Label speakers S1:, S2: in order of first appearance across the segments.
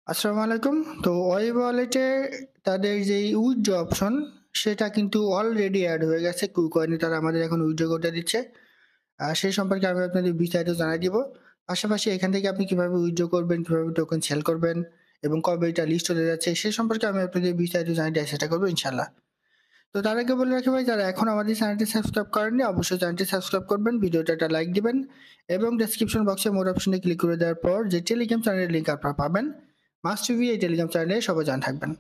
S1: আসসালামু আলাইকুম। তো ওয়েব ওয়ালেটে তাদের যেই উইথড্র অপশন সেটা কিন্তু অলরেডি এড হয়ে গেছে। কুকয়েনে তারা আমাদের এখন উইথড্র করতে দিচ্ছে। সেই সম্পর্কে আমি আপনাদের বিস্তারিত জানাই দিব। পাশাপাশি এখান থেকে আপনি কিভাবে উইথড্র করবেন, কিভাবে টোকেন সেল করবেন এবং কবে এটা লিস্ট হতে যাচ্ছে সে সম্পর্কে আমি আপনাদের বিস্তারিত জানাই দেওয়ার চেষ্টা করব ইনশাআল্লাহ। তো তার আগে বলে রাখি ভাই, যারা এখন আমাদের চ্যানেলটি সাবস্ক্রাইব করেননি অবশ্যই চ্যানেলটি সাবস্ক্রাইব করবেন, ভিডিওটা একটা লাইক দিবেন এবং ডেসক্রিপশন বক্সে মোর অপশনে ক্লিক করে দেওয়ার পর যে টেলিগ্রাম চ্যানেলের লিঙ্ক আপনারা পাবেন, মাস্ট বি এই টেলিগ্রাম চ্যানেলে সবাই জানা থাকবেন।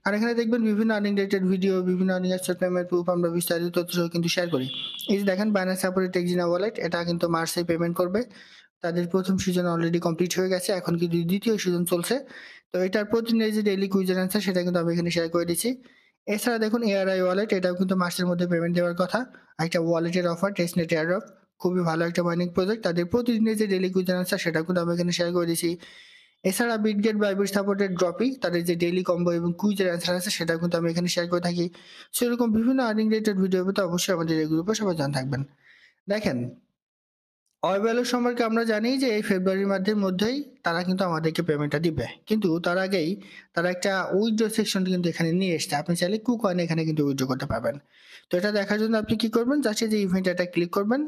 S1: আর এখানে দেখবেন বিভিন্ন আর্নিং রিলেটেড ভিডিও, বিভিন্ন আর্নিং অ্যাকসেপ্ট পেমেন্ট প্রুফ আমরা বিস্তারিত তথ্য সহ কিন্তু শেয়ার করি। এই যে দেখেন বাইন্যান্স সাপোর্টেড টেক্সিনা ওয়ালেট, এটা কিন্তু মার্চে পেমেন্ট করবে। তাদের প্রথম সিজন অলরেডি কমপ্লিট হয়ে গেছে, এখন কিন্তু দ্বিতীয় সিজন চলছে। তো এটার প্রতিদিনের যে ডেইলি কুইজের অ্যান্সার সেটা কিন্তু আমি এখানে শেয়ার করে দিচ্ছি। এছাড়া দেখুন এআরআই ওয়ালেট, এটাও কিন্তু মাসের মধ্যে পেমেন্ট দেওয়ার কথা। একটা ওয়ালেটের অফার টেস্টনেট এয়ারড্রপ, খুবই ভালো একটা মাইনিং প্রজেক্ট। তাদের প্রতিদিনের যে ডেইলি কুইজ আনসার সেটা কিন্তু আমি এখানে শেয়ার করে দিয়েছি। এছাড়া বিটগেট বাইবিট সাপোর্টেড ড্রপি, তাদের যে ডেইলি কম্বো এবং কুইজের অ্যান্সার আছে সেটা কিন্তু আমি এখানে শেয়ার করে থাকি। সেরকম বিভিন্ন আর্নিং রিলেটেড ভিডিও পেতে অবশ্যই আমাদের এই গ্রুপে সবাই জানা থাকবেন। দেখেন, অয়বেলের সম্পর্কে আমরা জানি যে এই ফেব্রুয়ারির মাসের মধ্যেই তারা কিন্তু আমাদেরকে পেমেন্টটা দিবে, কিন্তু তার আগেই তারা একটা উইথড্র সেকশন কিন্তু এখানে নিয়ে এসছে। আপনি চাইলে কুকয়েন এখানে কিন্তু উইথড্র করতে পারবেন। তো এটা দেখার জন্য আপনি কি করবেন, জাস্ট এই যে ইভেন্ট এটা ক্লিক করবেন,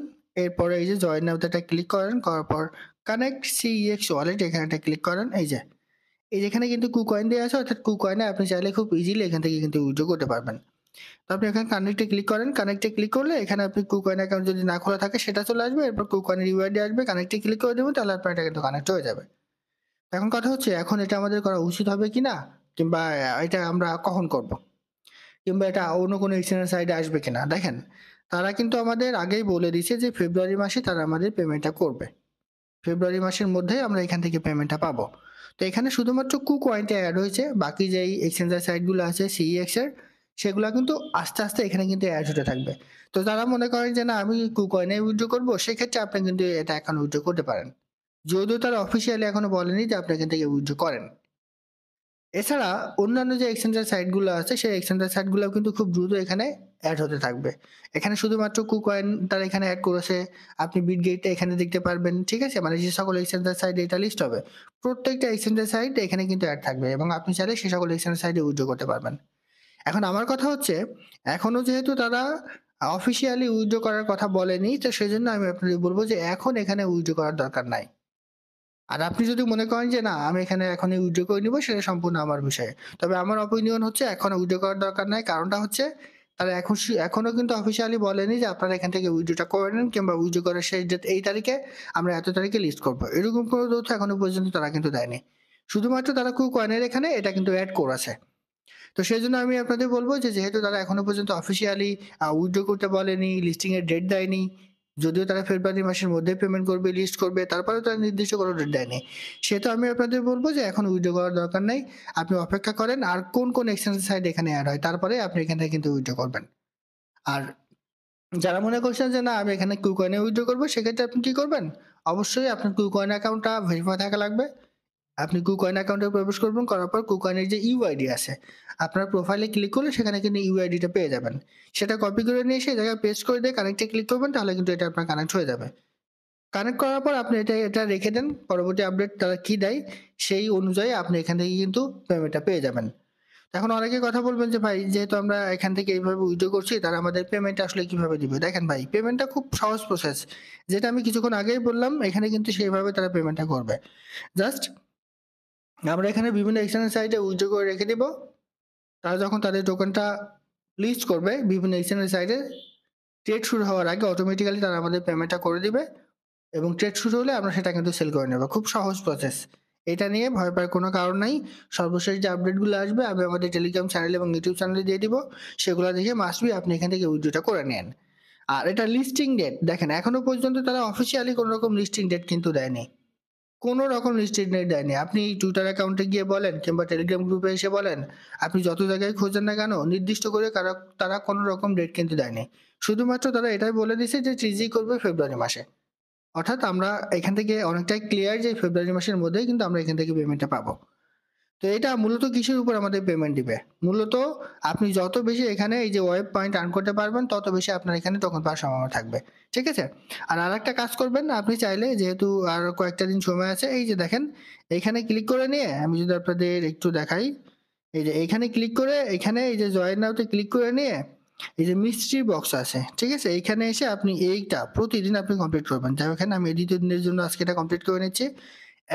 S1: এরপরে এই যে জয়েন নাও এটা ক্লিক করেন, করার পর কানেক্ট সিইএক্স ওয়ালেট এখানে একটা ক্লিক করেন। এই যেখানে কিন্তু কুকয়েন দেওয়া আছে, অর্থাৎ কুকয়েনে আপনি চাইলে খুব ইজিলি এখান থেকে কিন্তু উইথড্র করতে পারবেন। তো আপনি এখানে কানেক্টে ক্লিক করেন, কানেক্টে ক্লিক করলে এখানে আপনি কুকয়েন অ্যাকাউন্ট যদি না খোলা থাকে সেটা চলে আসবে, এরপর কুকয়েনের ইউআইডি আসবে, কানেক্টে ক্লিক করে দেবেন, তাহলে আপনার এটা কিন্তু কানেক্ট হয়ে যাবে। এখন কথা হচ্ছে এখন এটা আমাদের করা উচিত হবে কিনা, কিংবা এটা আমরা কখন করব, কিংবা এটা অন্য কোনো এক্সচেঞ্জের সাইডে আসবে কিনা। দেখেন, তারা কিন্তু আমাদের আগেই বলে দিয়েছে যে ফেব্রুয়ারি মাসে তারা আমাদের পেমেন্টটা করবে। ফেব্রুয়ারি মাসের মধ্যে আমরা এখান থেকে পেমেন্টটা পাবো। তো এখানে শুধুমাত্র কুকয়েনটা অ্যাড হয়েছে, বাকি যেই এক্সচেঞ্জার সাইটগুলো আছে সিইএক্স এর সেগুলো কিন্তু আস্তে আস্তে এখানে কিন্তু অ্যাড হতে থাকবে। তো যারা মনে করেন যে না আমি কুকয়েনে উইথড্র করবো, সেক্ষেত্রে আপনি কিন্তু এটা এখন উইথড্র করতে পারেন, যদিও তারা অফিসিয়ালি এখনো বলেনি যে আপনি এখান থেকে উইথড্র করেন। এছাড়া অন্যান্য যে এক্সচেঞ্জার সাইটগুলো আছে সেই এক্সচেঞ্জার সাইটগুলো কিন্তু খুব দ্রুত এখানে অ্যাড হতে থাকবে। এখানে শুধুমাত্র কুকয়েন তারা এখানে অ্যাড করেছে। আপনি বিটগেটটা এখানে দেখতে পারবেন, ঠিক আছে? মানে যে সকল এক্সচেঞ্জার সাইট এটা লিস্ট হবে, প্রত্যেকটা এক্সচেঞ্জার সাইট এখানে কিন্তু অ্যাড থাকবে এবং আপনি চাইলে সে সকল এক্সচেঞ্জার সাইটে উইথড্র করতে পারবেন। এখন আমার কথা হচ্ছে, এখনো যেহেতু তারা অফিসিয়ালি উইথড্র করার কথা বলেনি, তো সেজন্য আমি আপনাদের বলব যে এখন এখানে উইথড্র করার দরকার নাই। আর আপনি যদি মনে করেন যে না আমি এখানে এখনই উইথড্র করে নিব, সেটা সম্পূর্ণ আমার বিষয়। তবে আমার অপিনিয়ন হচ্ছে এখন উইথড্র করার দরকার নাই। কারণটা হচ্ছে তারা এখনো কিন্তু অফিসিয়ালি বলেনি যে আপনারা এখান থেকে উইথড্রটা করে নেন, কিংবা উইথড্র করার শেষ ডেট এই তারিখে, আমরা এত তারিখে লিস্ট করব। এরকম কোনো তথ্য এখনো পর্যন্ত তারা কিন্তু দেয়নি। শুধুমাত্র তারা কুকয়েনের এখানে এটা কিন্তু এড করেছে। তো সেজন্য আমি আপনাদের বলব যে যেহেতু তারা এখনো পর্যন্ত অফিসিয়ালি উইথড্র করতে বলেনি, লিস্টিং এর ডেট দেয়নি। যদিও তারা ফেব্রুয়ারি মাসের মধ্যে পেমেন্ট করবে, লিস্ট করবে, তারপরেও তারা নির্দিষ্ট কোনো ডেট দেয়নি। সেহেতু আমি আপনাদের বলব যে এখন উইথড্র করার দরকার নাই। আপনি অপেক্ষা করেন আর কোন এক্সচেঞ্জ সাইট এখানে এড হয়, তারপরে আপনি এখান থেকে কিন্তু উইথড্র করবেন। আর যারা মনে করছেন যে না আমি এখানে কুকয়েনে উইথড্র করব, সেক্ষেত্রে আপনি কি করবেন? অবশ্যই আপনার কুকয়েন অ্যাকাউন্টটা ভেরিফাই থাকা লাগবে। আপনি কুকয়েন অ্যাকাউন্টে প্রবেশ করবেন, করার পর কুকয়েনের যে ইউআইডি আছে, আপনার প্রোফাইলে ক্লিক করলে সেখানে কিন্তু ইউআইডিটা পেয়ে যাবেন। সেটা কপি করে নিয়ে এসে এই জায়গায় পেস্ট করে দিয়ে কানেক্টে ক্লিক করবেন, তাহলে কিন্তু এটা আপনার কানেক্ট হয়ে যাবে। কানেক্ট করার পর আপনি এটা রেখে দেন। পরবর্তী আপডেট তারা কি দেয় সেই অনুযায়ী আপনি এখান থেকে কিন্তু পেমেন্টটা পেয়ে যাবেন। এখন অনেকে কথা বলবেন যে ভাই যেহেতু আমরা এখান থেকে এইভাবে উইথড্র করছি, তারা আমাদের পেমেন্টটা আসলে কিভাবে দিবে? দেখেন ভাই, পেমেন্টটা খুব সহজ প্রসেস। যেটা আমি কিছুক্ষণ আগেই বললাম, এখানে কিন্তু সেইভাবে তারা পেমেন্টটা করবে। জাস্ট আমরা এখানে বিভিন্ন এক্সচেঞ্জ সাইটে উইথড্র করে রেখে দিব। তারা যখন তাদের টোকেনটা লিস্ট করবে বিভিন্ন এক্সচেঞ্জ সাইটে, ট্রেড শুরু হওয়ার আগে অটোমেটিক্যালি তারা আমাদের পেমেন্টটা করে দিবে এবং ট্রেড শুরু হলে আমরা সেটা কিন্তু সেল করে নেব। খুব সহজ প্রসেস। এটা নিয়ে ভয় পাওয়ার কোনো কারণ নাই। সর্বশেষ যে আপডেটগুলো আসবে আমি আমাদের টেলিগ্রাম চ্যানেল এবং ইউটিউব চ্যানেলে দিয়ে দিব। সেগুলো দেখে মাস্ট বি আপনি এখান থেকে উইথড্রটা করে নেন। আর এটা লিস্টিং ডেট দেখেন, এখনো পর্যন্ত তারা অফিসিয়ালি কোনো রকম লিস্টিং ডেট কিন্তু দেয়নি। কোনো রকম রেস্ট্রিক্টেড দেয়নি। আপনি টুইটার অ্যাকাউন্টে গিয়ে বলেন কিংবা টেলিগ্রাম গ্রুপে এসে বলেন, আপনি যত জায়গায় খোঁজেন না কেন, নির্দিষ্ট করে তারা কোনো রকম ডেট কিন্তু দেয়নি। শুধুমাত্র তারা এটাই বলে দিছে যে টিজি করবে ফেব্রুয়ারি মাসে। অর্থাৎ আমরা এখান থেকে অনেকটাই ক্লিয়ার যে ফেব্রুয়ারি মাসের মধ্যেই কিন্তু আমরা এখান থেকে পেমেন্টটা পাবো। তো এটা মূলত কিসের উপর আমাদের পেমেন্ট দিবে? মূলত আপনি যত বেশি এখানে এই যে ওয়েব পয়েন্ট আর্ন করতে পারবেন, তত বেশি আপনার এখানে টোকেন পাওয়ার সম্ভাবনা থাকবে। ঠিক আছে? আর আরেকটা কাজ করবেন, আপনি চাইলে যেহেতু আর কয়েকটা দিন সময় আছে, এই যে দেখেন এখানে ক্লিক করে নিয়ে আমি যদি আপনাদের একটু দেখাই, এই যে এখানে ক্লিক করে এখানে এই যে জয়েন নাওতে ক্লিক করে নিয়ে এই যে মিস্ট্রি বক্স আছে, ঠিক আছে? এইখানে এসে আপনি এইটা প্রতিদিন আপনি কমপ্লিট করবেন। যাই হোক, এখানে আমি ২য় দিনের জন্য আজকে এটা কমপ্লিট করে নিচ্ছি।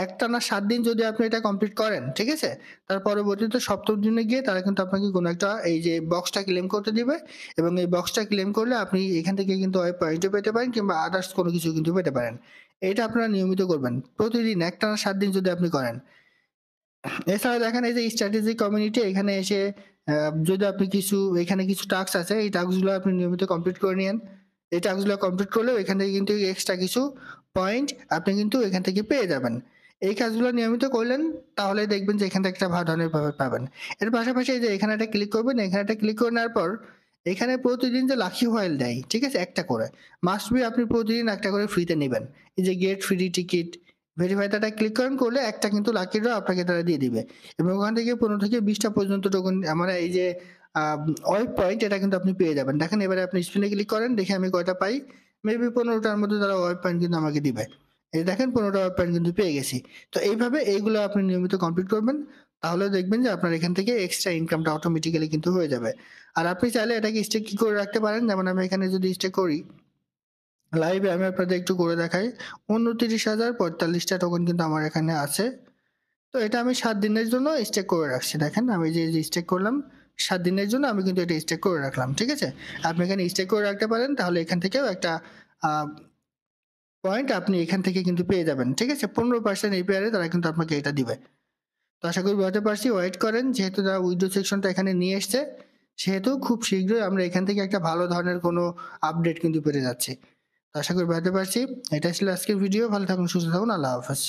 S1: একটানা ৭ দিন যদি আপনি এটা কমপ্লিট করেন, ঠিক আছে? তার পরবর্তীতে ৭ম দিনে গিয়ে তারা কিন্তু আপনাকে কোনো একটা এই যে বক্সটা ক্লেম করতে দিবে, এবং এই বক্সটা ক্লেম করলে আপনি এখান থেকে কিন্তু ওয়েব পয়েন্টও পেতে পারেন কিংবা আদার্স কোনো কিছু কিন্তু পেতে পারেন। এটা আপনারা নিয়মিত করবেন। প্রতিদিন একটানা ৭ দিন যদি আপনি করেন। এছাড়া দেখেন এই যে স্ট্র্যাটেজি কমিউনিটি, এখানে এসে যদি আপনি এখানে কিছু টাস্ক আছে, এই টাস্কগুলো আপনি নিয়মিত কমপ্লিট করে নিয়েন। এই টাস্কগুলো কমপ্লিট করলেও এখান থেকে কিন্তু এক্সট্রা কিছু পয়েন্ট আপনি কিন্তু এখান থেকে পেয়ে যাবেন। এই কাজগুলো নিয়মিত করলেন, তাহলে দেখবেন যে এখান থেকে একটা ভালো ধরনের প্রফিট পাবেন। এর পাশাপাশি এই যে এখানে একটা ক্লিক করবেন, এখানে একটা ক্লিক করে নেওয়ার পর এখানে প্রতিদিন যে লাকি হোয়াইল দেয়, ঠিক আছে? একটা করে। মাস্ট বি আপনি প্রতিদিন একটা করে ফ্রিতে নিবেন। এই যে gate free ticket, verify data click করলে একটা কিন্তু লাকি ড্র আপনাকে তারা দিয়ে দিবে, এবং ওখান থেকে 15 থেকে 20টা পর্যন্ত টোকেন আমার এই যে ওয়েব পয়েন্ট, এটা কিন্তু আপনি পেয়ে যাবেন। দেখেন এবারে আপনি স্ক্রিনে ক্লিক করেন, দেখে আমি কয়টা পাই। মেবি 15টার মধ্যে তারা ওয়েব পয়েন্ট কিন্তু আমাকে দিবে। এই দেখেন 15টা ওয়েব পয়েন্ট কিন্তু পেয়ে গেছি। তো এইভাবে এইগুলো আপনি নিয়মিত কমপ্লিট করবেন, তাহলে দেখবেন যে আপনার এখান থেকে এক্সট্রা ইনকামটা অটোমেটিক্যালি কিন্তু হয়ে যাবে। আর আপনি চাইলে এটাকে স্টেক কি করে রাখতে পারেন, যেমন আমি এখানে যদি স্টেক করি লাইভে, আমি আপনাদের একটু করে দেখাই। ২৯,০৪৫টা টোকেন কিন্তু আমার এখানে আছে। তো এটা আমি ৭ দিনের জন্য স্টেক করে রাখছি। দেখেন আমি যে স্টেক করলাম ৭ দিনের জন্য, আমি কিন্তু এটা স্টেক করে রাখলাম। ঠিক আছে? আপনি এখানে স্টেক করে রাখতে পারেন, তাহলে এখান থেকেও একটা আ পয়েন্ট আপনি এখান থেকে কিন্তু পেয়ে যাবেন। ঠিক আছে? ১৫% APR তারা কিন্তু আপনাকে এটা দিবে। তো আশা করি বোঝাতে পারছি। ওয়েট করেন, যেহেতু তারা উইথড্র সেকশনটা এখানে নিয়ে এসছে, সেহেতু খুব শীঘ্রই আমরা এখান থেকে একটা ভালো ধরনের কোনো আপডেট কিন্তু পেতে যাচ্ছি। তো আশা করি বোঝাতে পারছি। এটাই ছিল আজকের ভিডিও। ভালো থাকুন, সুস্থ থাকুন। আল্লাহ হাফেজ।